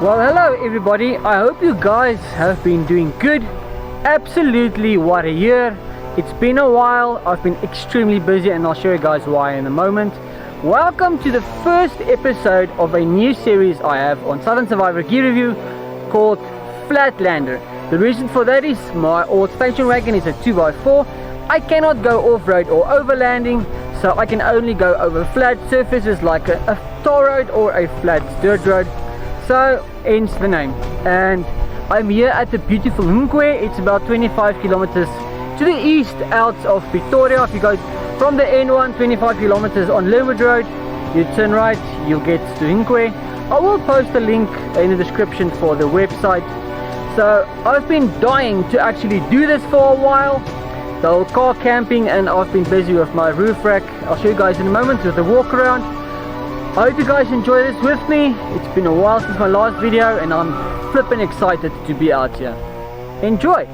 Well, hello everybody, I hope you guys have been doing good. Absolutely, what a year. It's been a while. I've been extremely busy and I'll show you guys why in a moment. Welcome to the first episode of a new series I have on Southern Survivor Gear Review called Flatlander. The reason for that is my old station wagon is a 2x4. I cannot go off-road or overlanding, so I can only go over flat surfaces like a tar road or a flat dirt road. So, hence the name. And I'm here at the beautiful Nkwe. It's about 25 kilometers to the east out of Pretoria. If you go from the N1 25 kilometers on Linwood Road, you turn right, you'll get to Nkwe. I will post a link in the description for the website. So I've been dying to actually do this for a while, the whole car camping, and I've been busy with my roof rack. I'll show you guys in a moment with the walk around. I hope you guys enjoy this with me. It's been a while since my last video and I'm flipping excited to be out here. Enjoy!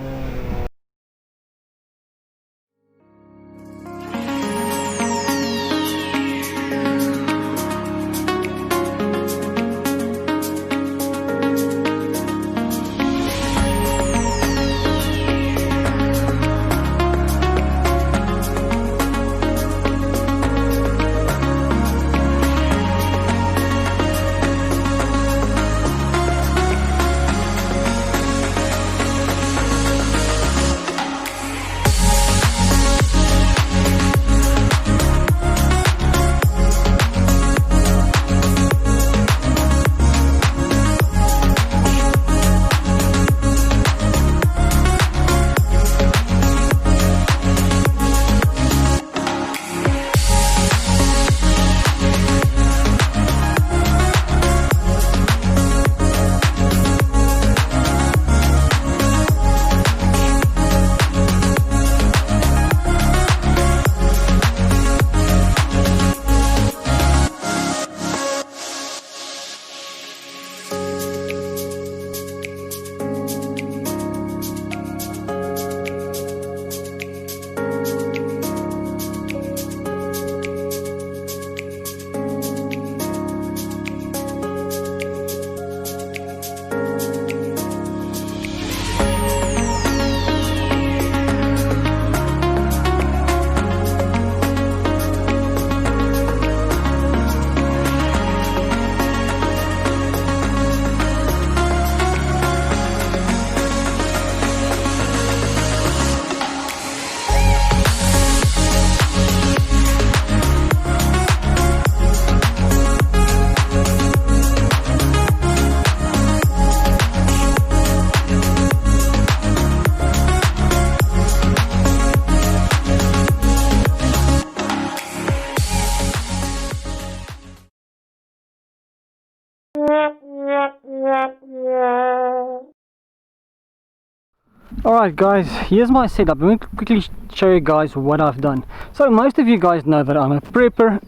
Alright guys, here's my setup. Let me quickly show you guys what I've done. So most of you guys know that I'm a prepper,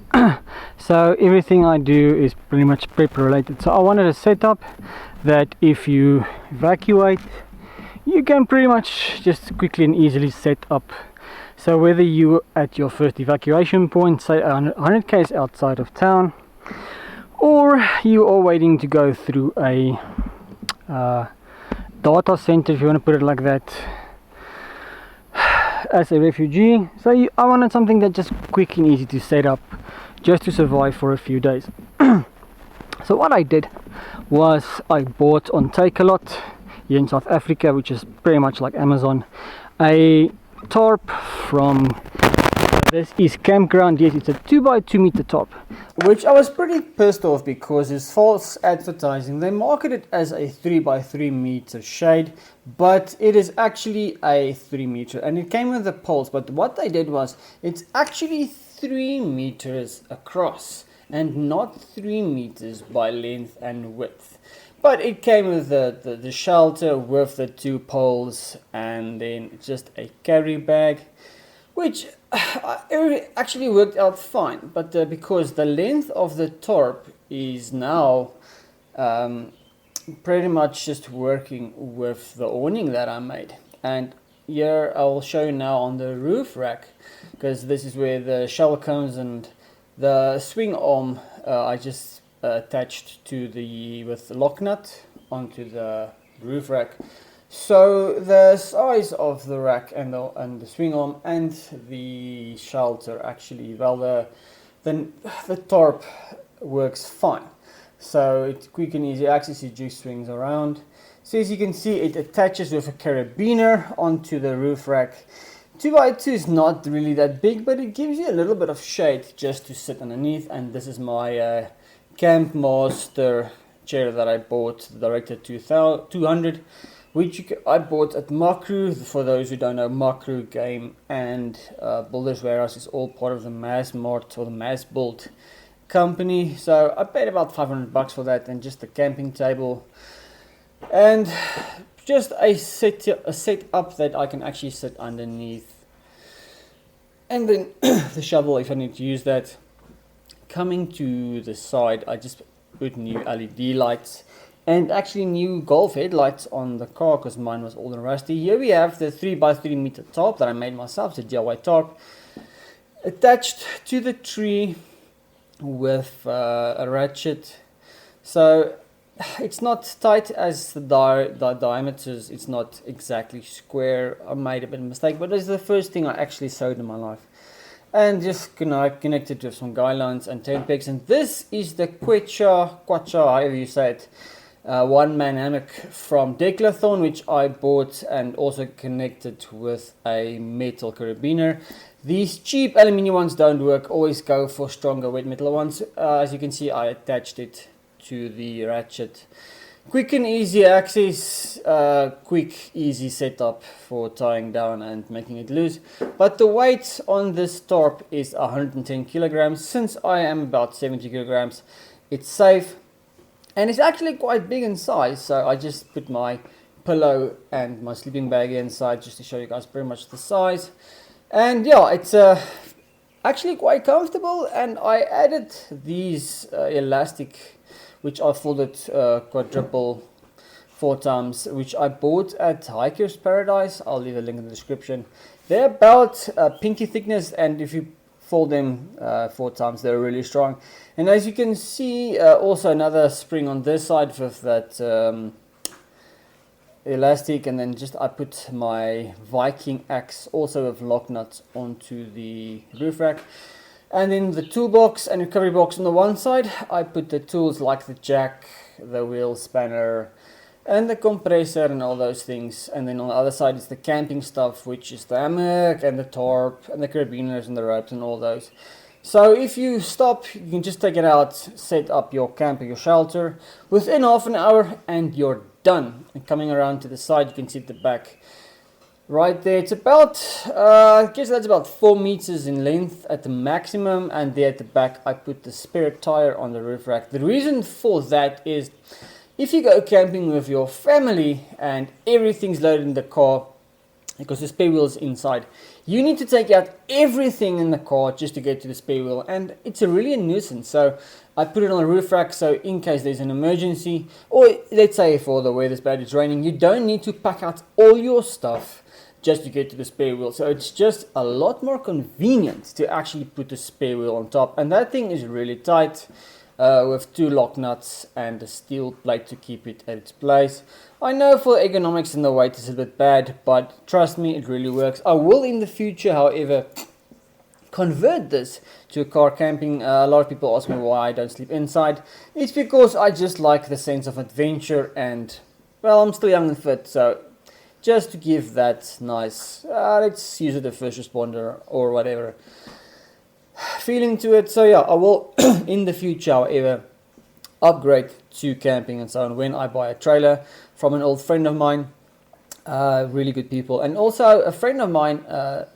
so everything I do is pretty much prepper related. So I wanted a setup that if you evacuate, you can pretty much just quickly and easily set up. So whether you at your first evacuation point, say 100 k's outside of town, or you are waiting to go through a data center, if you want to put it like that, as a refugee. So I wanted something that just quick and easy to set up, just to survive for a few days. So what I did was I bought on Takealot here in South Africa, which is pretty much like Amazon, a tarp from this is Campground. Yes, it's a 2x2 meter tarp, which I was pretty pissed off because it's false advertising. They market it as a 3x3 meter shade, but it is actually a 3 meter, and it came with the poles. But what they did was it's actually 3 meters across and not 3 meters by length and width. But it came with the shelter with the 2 poles and then just a carry bag, which it actually worked out fine. But because the length of the tarp is now pretty much just working with the awning that I made. And here I will show you now on the roof rack, because this is where the shell comes, and the swing arm I just attached to the with the lock nut onto the roof rack. So the size of the rack and the swing arm and the shelter actually, well, the tarp works fine. So it's quick and easy access. It just swings around. So as you can see, it attaches with a carabiner onto the roof rack. 2x2 is not really that big, but it gives you a little bit of shade just to sit underneath. And this is my Camp Master chair that I bought, the Director 200, which I bought at Makro. For those who don't know, Makro Game and Builders Warehouse is all part of the Mass Mart or the Mass Build company. So I paid about $500 for that, and just a camping table and just a setup that I can actually sit underneath, and then the shovel if I need to use that. Coming to the side, I just put new LED lights and actually new golf headlights on the car because mine was old and rusty. Here we have the 3x3 meter tarp that I made myself, the DIY tarp, attached to the tree with a ratchet. So it's not tight as the diameters, it's not exactly square. I made a bit of a mistake, but this is the first thing I actually sewed in my life. And just connected with some guy lines and 10 pegs. And this is the Quacha, however you say it, one-man hammock from Decathlon, which I bought and also connected with a metal carabiner. These cheap aluminium ones don't work, always go for stronger wet metal ones. As you can see, I attached it to the ratchet. Quick and easy access, quick easy setup for tying down and making it loose. But the weight on this tarp is 110 kilograms. Since I am about 70 kilograms, it's safe. And it's actually quite big in size, so I just put my pillow and my sleeping bag inside just to show you guys pretty much the size. And yeah, it's actually quite comfortable, and I added these elastic, which I folded quadruple 4 times, which I bought at Hiker's Paradise. I'll leave a link in the description. They're about pinky thickness, and if you fold them 4 times, they're really strong. And as you can see, also another spring on this side with that elastic, and then just I put my Viking axe also with lock nuts onto the roof rack. And in the toolbox and recovery box on the one side, I put the tools like the jack, the wheel spanner, and the compressor and all those things. And then on the other side is the camping stuff, which is the hammock and the tarp and the carabiners and the ropes and all those. So if you stop, you can just take it out, set up your camp or your shelter within half an hour, and you're done. And coming around to the side, you can see the back right there. It's about, I guess that's about 4 meters in length at the maximum. And there at the back, I put the spare tire on the roof rack. The reason for that is if you go camping with your family and everything's loaded in the car, because the spare wheel is inside, you need to take out everything in the car just to get to the spare wheel, and it's really a nuisance. So I put it on a roof rack, so in case there's an emergency, or let's say for the weather's bad, it's raining, you don't need to pack out all your stuff just to get to the spare wheel. So it's just a lot more convenient to actually put the spare wheel on top, and that thing is really tight with 2 lock nuts and a steel plate to keep it at its place. I know for ergonomics and the weight is a bit bad, but trust me, it really works. I will in the future, however, convert this to a car camping. A lot of people ask me why I don't sleep inside. It's because I just like the sense of adventure, and well, I'm still young and fit, so just to give that nice, let's use it a first responder or whatever feeling to it. So yeah, I will in the future, however, upgrade to camping and so on when I buy a trailer from an old friend of mine. Really good people. And also a friend of mine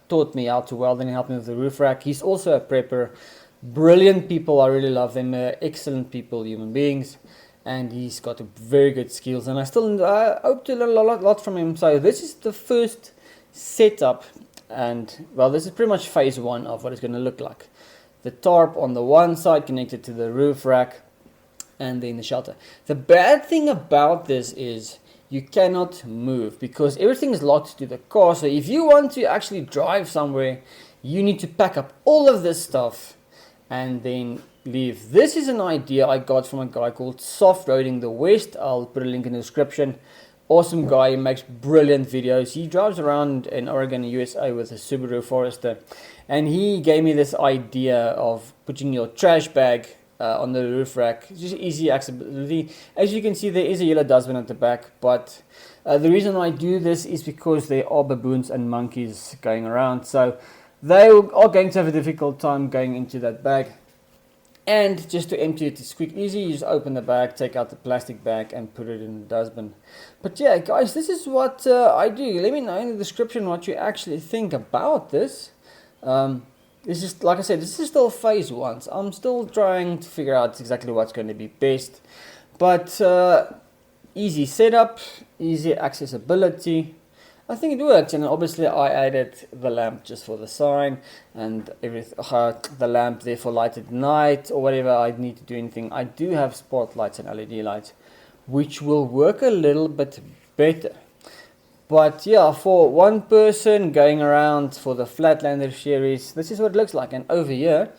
taught me how to weld and helped me with the roof rack. He's also a prepper. Brilliant people. I really love them. Excellent people, human beings. And he's got very good skills, and I still hope to learn a lot from him. So this is the first setup, and well, this is pretty much phase 1 of what it's going to look like. The tarp on the one side connected to the roof rack, and then the shelter. The bad thing about this is you cannot move because everything is locked to the car. So if you want to actually drive somewhere, you need to pack up all of this stuff and then leave. This is an idea I got from a guy called Soft Roading the West. I'll put a link in the description. Awesome guy, he makes brilliant videos. He drives around in Oregon, USA with a Subaru Forester, and he gave me this idea of putting your trash bag on the roof rack. It's just easy accessibility. As you can see, there is a yellow dustbin at the back, but the reason I do this is because there are baboons and monkeys going around, so they are going to have a difficult time going into that bag. And just to empty it is quick, easy. You just open the bag, take out the plastic bag and put it in the dustbin. But yeah, guys, this is what I do. Let me know in the description what you actually think about this. This is, like I said, this is still phase 1. So I'm still trying to figure out exactly what's going to be best. But easy setup, easy accessibility. I think it works, and obviously I added the lamp just for the sign and everything. The lamp there for light at night or whatever I need to do anything. I do have spotlights and LED lights, which will work a little bit better. But yeah, for one person going around for the Flatlander series, this is what it looks like. And over here,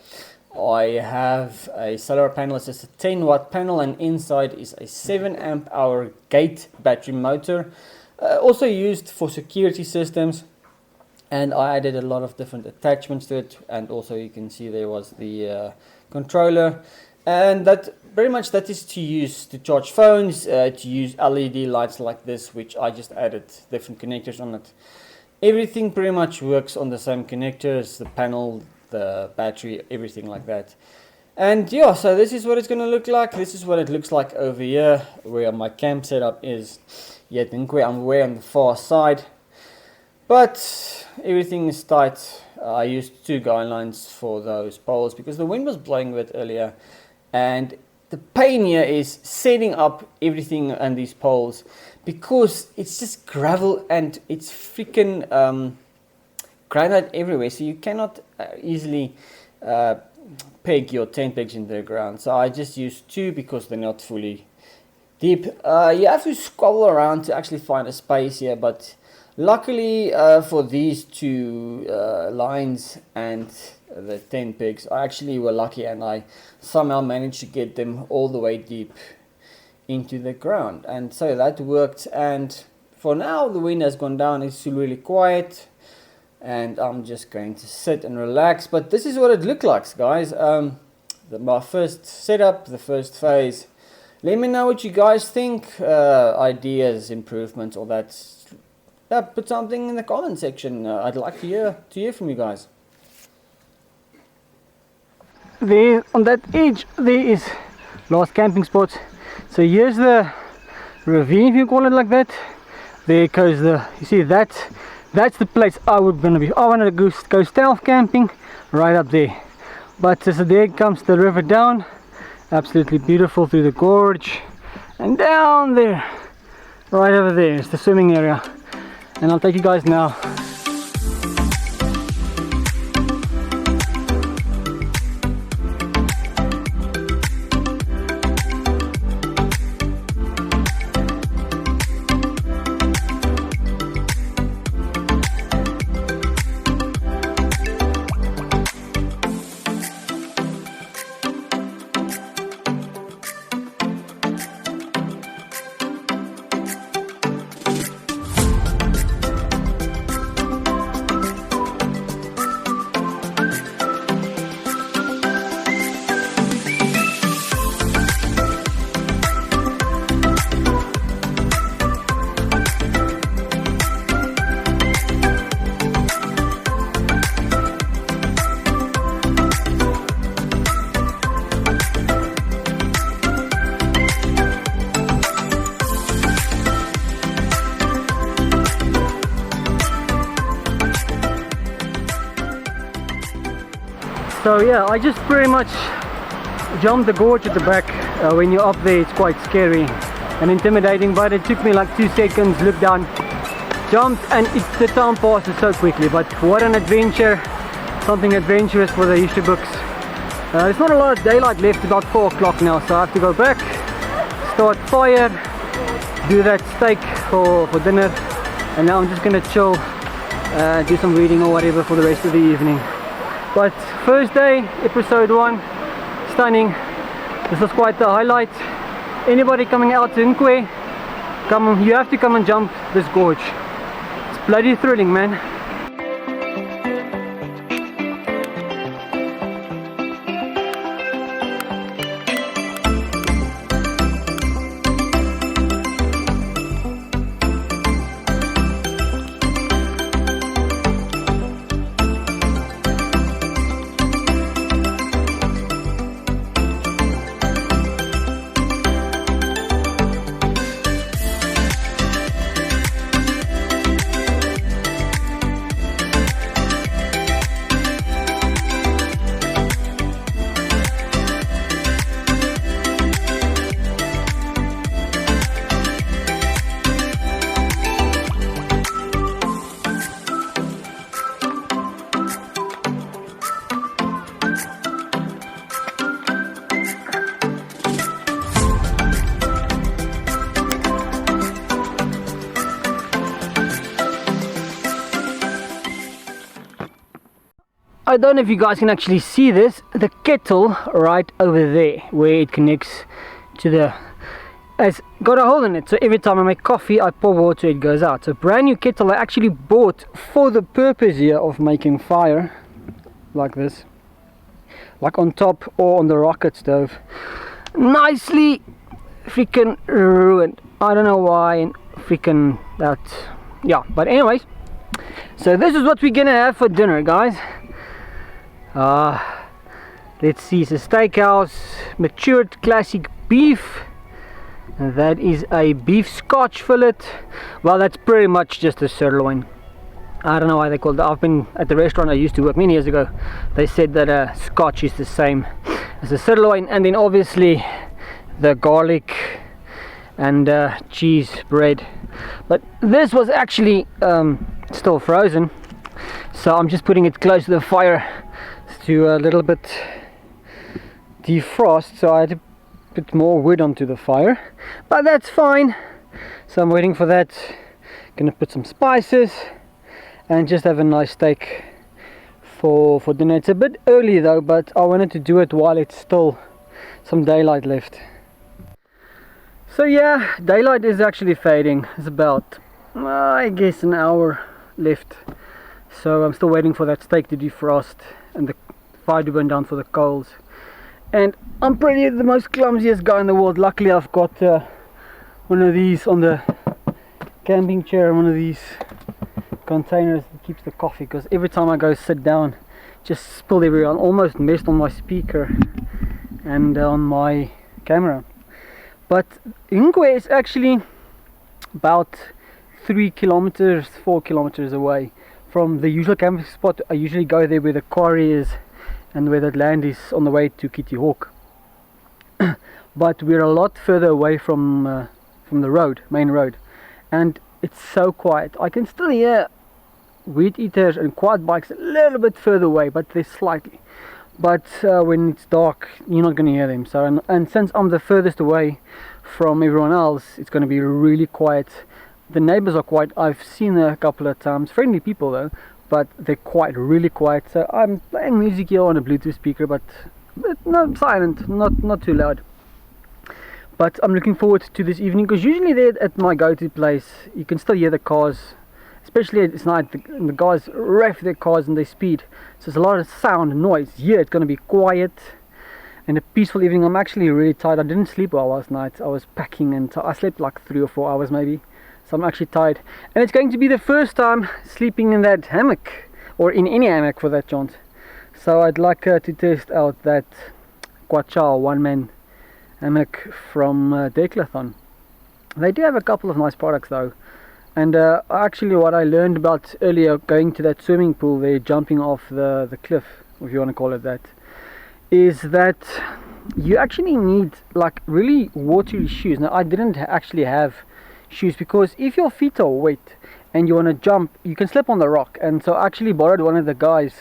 I have a solar panel. It's just a 10 watt panel, and inside is a 7 amp hour gate battery motor. Also used for security systems, and I added a lot of different attachments to it. And also you can see there was the controller, and that very much that is to use to charge phones, to use LED lights like this, which I just added different connectors on it. Everything pretty much works on the same connectors, the panel, the battery, everything like that. And yeah, so this is what it's going to look like. This is what it looks like over here where my camp setup is. Yet Nkwe, I'm way on the far side, but everything is tight. I used 2 guy lines for those poles because the wind was blowing a bit earlier, and the pain here is setting up everything on these poles because it's just gravel and it's freaking granite everywhere, so you cannot easily peg your tent pegs in the ground. So I just use 2 because they're not fully deep. You have to squabble around to actually find a space here, but luckily for these 2 lines and the 10 pegs, I actually were lucky and I somehow managed to get them all the way deep into the ground, and so that worked. And for now the wind has gone down, it's really quiet, and I'm just going to sit and relax. But this is what it looked like, guys. My first setup, the first phase. Let me know what you guys think, ideas, improvements, all that. Put something in the comment section. I'd like to hear from you guys. There on that edge there is last camping spot. So here's the ravine, if you call it like that. There goes you see that's the place I wanted to go stealth camping right up there. But so there comes the river down. Absolutely beautiful through the gorge, and down there, right over there is the swimming area, and I'll take you guys now. So yeah, I just pretty much jumped the gorge at the back. When you're up there, it's quite scary and intimidating, but it took me like 2 seconds, looked down, jumped, and the time passes so quickly. But what an adventure, something adventurous for the history books. There's not a lot of daylight left, about 4 o'clock now, so I have to go back, start fire, do that steak for dinner, and now I'm just gonna chill, do some reading or whatever for the rest of the evening. But first day, episode 1, stunning. This was quite the highlight. Anybody coming out to Nkwe, you have to come and jump this gorge. It's bloody thrilling, man. I don't know if you guys can actually see this, the kettle right over there where it connects to the, has got a hole in it, so every time I make coffee I pour water, it goes out. So brand new kettle I actually bought for the purpose here of making fire like this, like on top or on the rocket stove. Nicely freaking ruined. I don't know why, and freaking that, yeah, but anyways, so this is what we're gonna have for dinner, guys. Let's see, it's a steakhouse, matured classic beef, and that is a beef scotch fillet. Well, that's pretty much just a sirloin. I don't know why they call it. I've been at the restaurant I used to work many years ago. They said that a scotch is the same as a sirloin, and then obviously the garlic and cheese bread. But this was actually still frozen, so I'm just putting it close to the fire to a little bit defrost, so I had to put more wood onto the fire, but that's fine. So I'm waiting for that. Gonna put some spices and just have a nice steak for dinner. It's a bit early though, but I wanted to do it while it's still some daylight left. So yeah, daylight is actually fading. It's about I guess an hour left, so I'm still waiting for that steak to defrost and the fire to burn down for the coals. And I'm pretty the most clumsiest guy in the world. Luckily I've got one of these on the camping chair, one of these containers that keeps the coffee, because every time I go sit down just spilled everywhere. I almost messed on my speaker and on my camera. But Nkwe is actually about 3 kilometers, 4 kilometers away from the usual camping spot. I usually go there where the quarry is and where that land is on the way to Kitty Hawk. But we're a lot further away from the road, main road, and it's so quiet. I can still hear weed eaters and quad bikes a little bit further away, but they're slightly. But when it's dark, you're not going to hear them. So and since I'm the furthest away from everyone else, it's going to be really quiet. The neighbors are quiet. I've seen a couple of times, friendly people though, but they're really quiet. So I'm playing music here on a Bluetooth speaker, but not silent, not too loud. But I'm looking forward to this evening, because usually there at my go-to place you can still hear the cars, especially at night. The guys rev their cars and they speed, so there's a lot of sound and noise. Here it's going to be quiet and a peaceful evening. I'm actually really tired. I didn't sleep well last night. I was packing and I slept like 3 or 4 hours maybe. So I'm actually tired, and it's going to be the first time sleeping in that hammock, or in any hammock for that chance. So I'd like to test out that Kwacha one-man hammock from Decathlon. They do have a couple of nice products though, and actually what I learned about earlier, going to that swimming pool there, jumping off the cliff, if you want to call it that, is that you actually need like really watery shoes. Now I didn't actually have shoes, because if your feet are wet and you want to jump, you can slip on the rock. And so I actually borrowed one of the guys,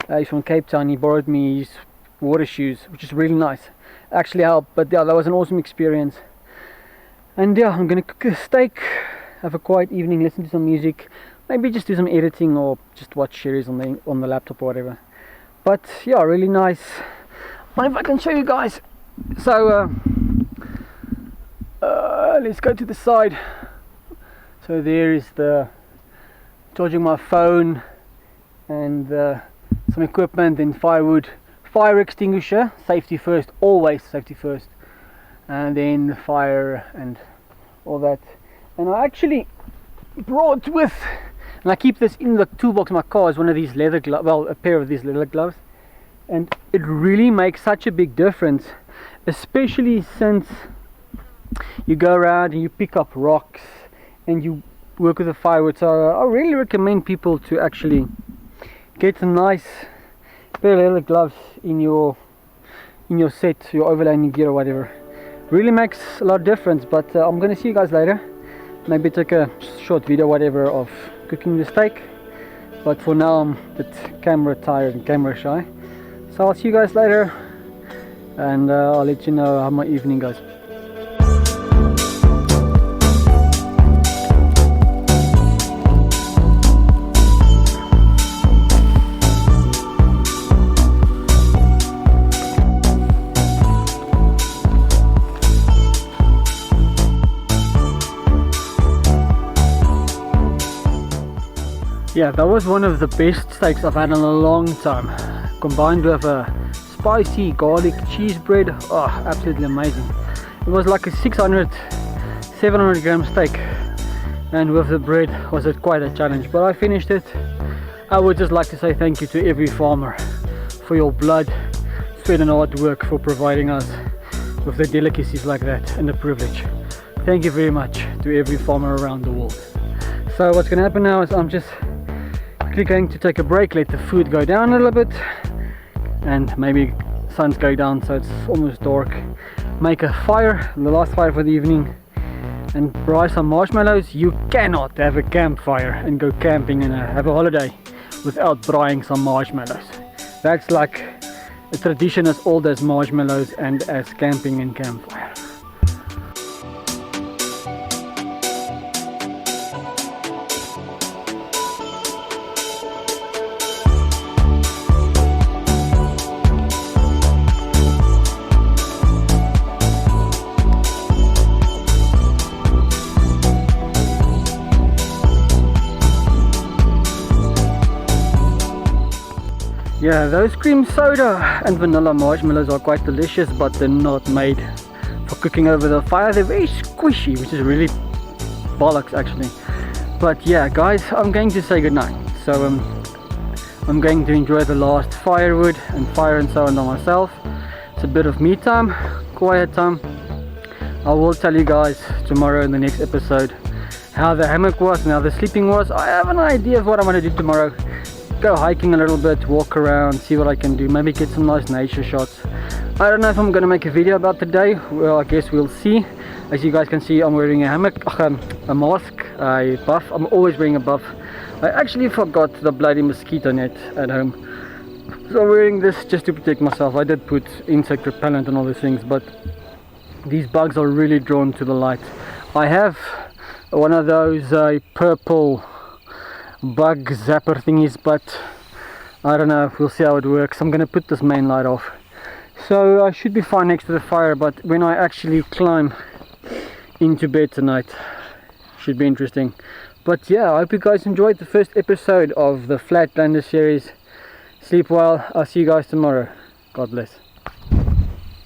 he's from Cape Town, he borrowed me his water shoes, which is really nice, actually helped. But yeah, that was an awesome experience. And yeah, I'm gonna cook a steak, have a quiet evening, listen to some music, maybe just do some editing or just watch series on the laptop or whatever. But yeah, really nice. wonder if I can show you guys. So let's go to the side. So there is the charging my phone and some equipment and firewood, fire extinguisher, safety first, always safety first, and then the fire and all that. And I actually brought with, and I keep this in the toolbox of my car, is one of these leather gloves, well, a pair of these leather gloves, and it really makes such a big difference, especially since you go around and you pick up rocks and you work with the firewood. So I really recommend people to actually get some nice pair of leather gloves in your set, your overlanding gear or whatever. Really makes a lot of difference. But I'm gonna see you guys later. Maybe take a short video, whatever, of cooking the steak. But for now I'm a bit camera tired and camera shy. So I'll see you guys later, and I'll let you know how my evening goes. Yeah, that was one of the best steaks I've had in a long time, combined with a spicy garlic cheese bread. Oh, absolutely amazing. It was like a 700 gram steak, and with the bread was quite a challenge, but I finished it. I would just like to say thank you to every farmer for your blood, sweat and hard work, for providing us with the delicacies like that and the privilege. Thank you very much to every farmer around the world. So what's going to happen now is I'm just going to take a break, let the food go down a little bit, and maybe sun's going down so it's almost dark. Make a fire, the last fire for the evening, and braai some marshmallows. You cannot have a campfire and go camping and have a holiday without braaiing some marshmallows. That's like a tradition as old as marshmallows and as camping and campfire. Yeah, those cream soda and vanilla marshmallows are quite delicious, but they're not made for cooking over the fire. They're very squishy, which is really bollocks actually. But yeah guys, I'm going to say goodnight. So I'm going to enjoy the last firewood and fire and so on myself. It's a bit of me time, quiet time. I will tell you guys tomorrow in the next episode how the hammock was and how the sleeping was. I have an idea of what I want to do tomorrow. Go hiking a little bit, walk around, see what I can do, maybe get some nice nature shots. I don't know if I'm going to make a video about the day. Well, I guess we'll see. As you guys can see, I'm wearing a hammock, a mask, a buff. I'm always wearing a buff. I actually forgot the bloody mosquito net at home, so I'm wearing this just to protect myself. I did put insect repellent and all these things, but these bugs are really drawn to the light. I have one of those purple bug zapper thingies, but I don't know, we'll see how it works. I'm gonna put this main light off, so I should be fine next to the fire, but when I actually climb into bed tonight, should be interesting. But yeah, I hope you guys enjoyed the first episode of the Flatlander series. Sleep well. I'll see you guys tomorrow. God bless.